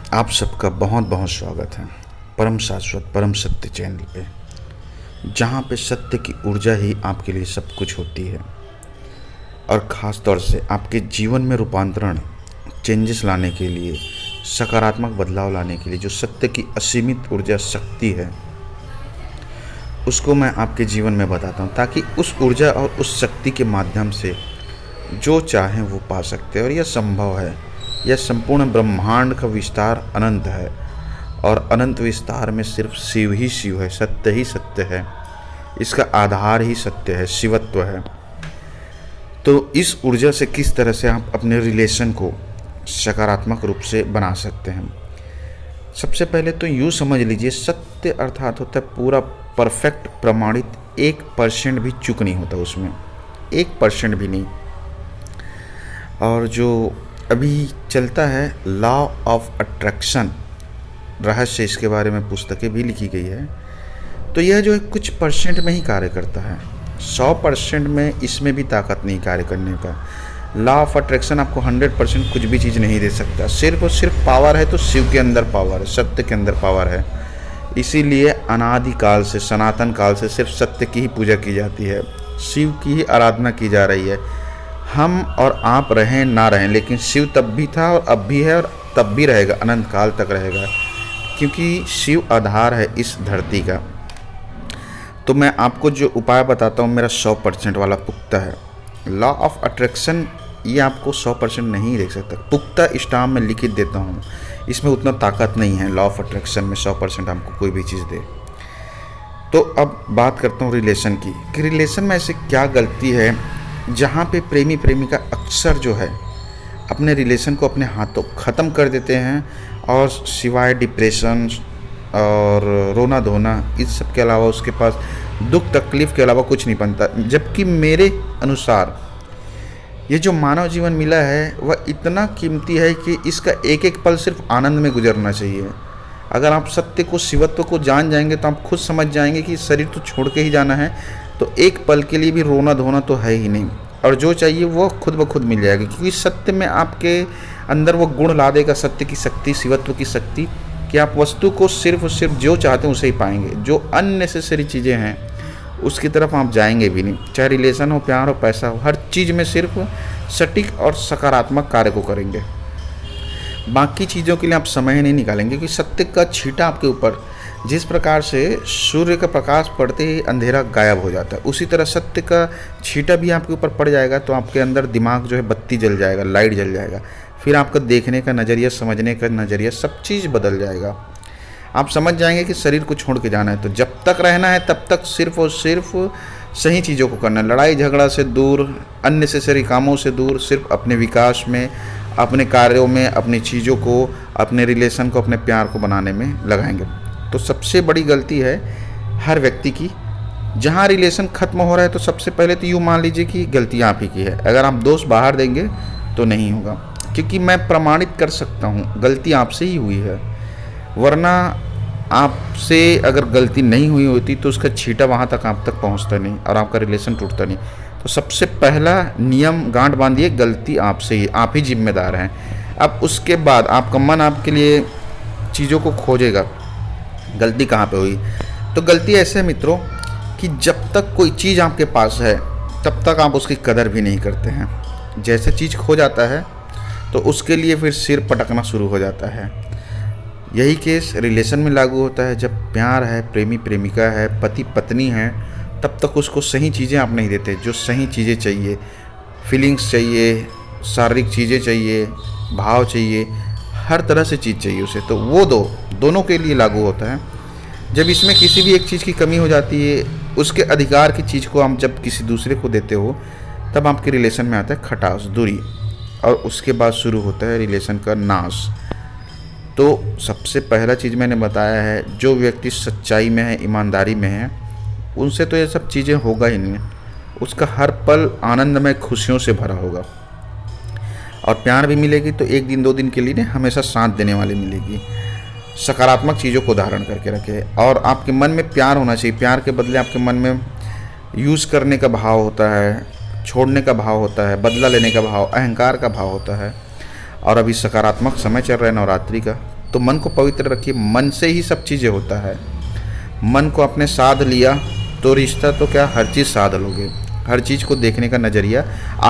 आप सबका बहुत बहुत स्वागत है परम शाश्वत परम सत्य चैनल पे, जहाँ पे सत्य की ऊर्जा ही आपके लिए सब कुछ होती है। और ख़ास तौर से आपके जीवन में रूपांतरण, चेंजेस लाने के लिए, सकारात्मक बदलाव लाने के लिए जो सत्य की असीमित ऊर्जा शक्ति है, उसको मैं आपके जीवन में बताता हूँ, ताकि उस ऊर्जा और उस शक्ति के माध्यम से जो चाहें वो पा सकते हैं। और यह संभव है। यह संपूर्ण ब्रह्मांड का विस्तार अनंत है, और अनंत विस्तार में सिर्फ शिव ही शिव है, सत्य ही सत्य है, इसका आधार ही सत्य है, शिवत्व है। तो इस ऊर्जा से किस तरह से आप अपने रिलेशन को सकारात्मक रूप से बना सकते हैं। सबसे पहले तो यूँ समझ लीजिए, सत्य अर्थात होता है पूरा परफेक्ट प्रमाणित, 1% भी चूक नहीं होता उसमें, 1% भी नहीं। और जो अभी चलता है लॉ ऑफ अट्रैक्शन, रहस्य, इसके बारे में पुस्तकें भी लिखी गई है। तो यह जो है कुछ परसेंट में ही कार्य करता है, 100% में इसमें भी ताकत नहीं कार्य करने का। लॉ ऑफ अट्रैक्शन आपको 100% कुछ भी चीज़ नहीं दे सकता। सिर्फ और सिर्फ पावर है तो शिव के अंदर पावर है, सत्य के अंदर पावर है। इसीलिए अनादिकाल से, सनातन काल से सिर्फ सत्य की ही पूजा की जाती है, शिव की ही आराधना की जा रही है। हम और आप रहें ना रहें, लेकिन शिव तब भी था और अब भी है और तब भी रहेगा, अनंत काल तक रहेगा, क्योंकि शिव आधार है इस धरती का। तो मैं आपको जो उपाय बताता हूँ मेरा 100% वाला पुख्ता है। लॉ ऑफ अट्रैक्शन ये आपको 100% नहीं दे सकता, पुख्ता स्टाम्प में लिखित देता हूँ, इसमें उतना ताकत नहीं है लॉ ऑफ अट्रैक्शन में 100% आपको कोई भी चीज़ दे। तो अब बात करता हूँ रिलेशन की, कि रिलेशन में ऐसे क्या गलती है जहाँ पे प्रेमी प्रेमिका अक्सर जो है अपने रिलेशन को अपने हाथों ख़त्म कर देते हैं, और सिवाय डिप्रेशन और रोना धोना इस सब के अलावा उसके पास दुख तकलीफ़ के अलावा कुछ नहीं बनता। जबकि मेरे अनुसार ये जो मानव जीवन मिला है वह इतना कीमती है कि इसका एक एक पल सिर्फ आनंद में गुजरना चाहिए। अगर आप सत्य को, शिवत्व को जान जाएंगे तो आप खुद समझ जाएंगे कि शरीर तो छोड़ के ही जाना है, तो एक पल के लिए भी रोना धोना तो है ही नहीं, और जो चाहिए वो खुद ब खुद मिल जाएगा। क्योंकि सत्य में आपके अंदर वो गुण ला देगा, सत्य की शक्ति, शिवत्व की शक्ति, कि आप वस्तु को सिर्फ और सिर्फ जो चाहते हैं उसे ही पाएंगे। जो अननेसेसरी चीज़ें हैं उसकी तरफ आप जाएंगे भी नहीं, चाहे रिलेशन हो, प्यार हो, पैसा हो, हर चीज़ में सिर्फ सटीक और सकारात्मक कार्य को करेंगे। बाकी चीज़ों के लिए आप समय नहीं निकालेंगे, क्योंकि सत्य का छींटा आपके ऊपर, जिस प्रकार से सूर्य का प्रकाश पड़ते ही अंधेरा गायब हो जाता है, उसी तरह सत्य का छींटा भी आपके ऊपर पड़ जाएगा तो आपके अंदर दिमाग जो है बत्ती जल जाएगा, लाइट जल जाएगा। फिर आपका देखने का नज़रिया, समझने का नज़रिया, सब चीज़ बदल जाएगा। आप समझ जाएंगे कि शरीर को छोड़ के जाना है, तो जब तक रहना है तब तक सिर्फ और सिर्फ सही चीज़ों को करना है, लड़ाई झगड़ा से दूर, अननेसेसरी कामों से दूर, सिर्फ अपने विकास में, अपने कार्यों में, अपनी चीज़ों को, अपने रिलेशन को, अपने प्यार को बनाने में लगाएंगे। तो सबसे बड़ी गलती है हर व्यक्ति की, जहाँ रिलेशन ख़त्म हो रहा है तो सबसे पहले तो यूँ मान लीजिए कि गलती आप ही की है। अगर आप दोष बाहर देंगे तो नहीं होगा, क्योंकि मैं प्रमाणित कर सकता हूँ गलती आपसे ही हुई है, वरना आपसे अगर गलती नहीं हुई होती तो उसका छींटा वहाँ तक आप तक पहुँचता नहीं और आपका रिलेशन टूटता नहीं। तो सबसे पहला नियम गांठ बांधिए, गलती आपसे ही, आप ही जिम्मेदार हैं। अब उसके बाद आपका मन आपके लिए चीज़ों को खोजेगा, गलती कहाँ पे हुई। तो गलती ऐसे है मित्रों कि जब तक कोई चीज़ आपके पास है तब तक आप उसकी कदर भी नहीं करते हैं। जैसे चीज़ खो जाता है तो उसके लिए फिर सिर पटकना शुरू हो जाता है। यही केस रिलेशन में लागू होता है। जब प्यार है, प्रेमी प्रेमिका है, पति पत्नी है, तब तक उसको सही चीज़ें आप नहीं देते, जो सही चीज़ें चाहिए, फीलिंग्स चाहिए, शारीरिक चीज़ें चाहिए, भाव चाहिए, हर तरह से चीज़ चाहिए उसे, तो वो दोनों के लिए लागू होता है। जब इसमें किसी भी एक चीज़ की कमी हो जाती है, उसके अधिकार की चीज़ को आप जब किसी दूसरे को देते हो, तब आपके रिलेशन में आता है खटास, दूरी, और उसके बाद शुरू होता है रिलेशन का नाश। तो सबसे पहला चीज़ मैंने बताया है, जो व्यक्ति सच्चाई में है, ईमानदारी में है, उनसे तो ये सब चीज़ें होगा ही नहीं, उसका हर पल आनंदमय खुशियों से भरा होगा। और प्यार भी मिलेगी तो एक दिन दो दिन के लिए नहीं, हमेशा साथ देने वाली मिलेगी। सकारात्मक चीज़ों को धारण करके रखे, और आपके मन में प्यार होना चाहिए। प्यार के बदले आपके मन में यूज़ करने का भाव होता है, छोड़ने का भाव होता है, बदला लेने का भाव, अहंकार का भाव होता है। और अभी सकारात्मक समय चल रहा है नवरात्रि का, तो मन को पवित्र रखिए। मन से ही सब चीज़ें होता है। मन को आपने साध लिया तो रिश्ता तो क्या, हर चीज़ साध लोगे। हर चीज़ को देखने का नज़रिया आज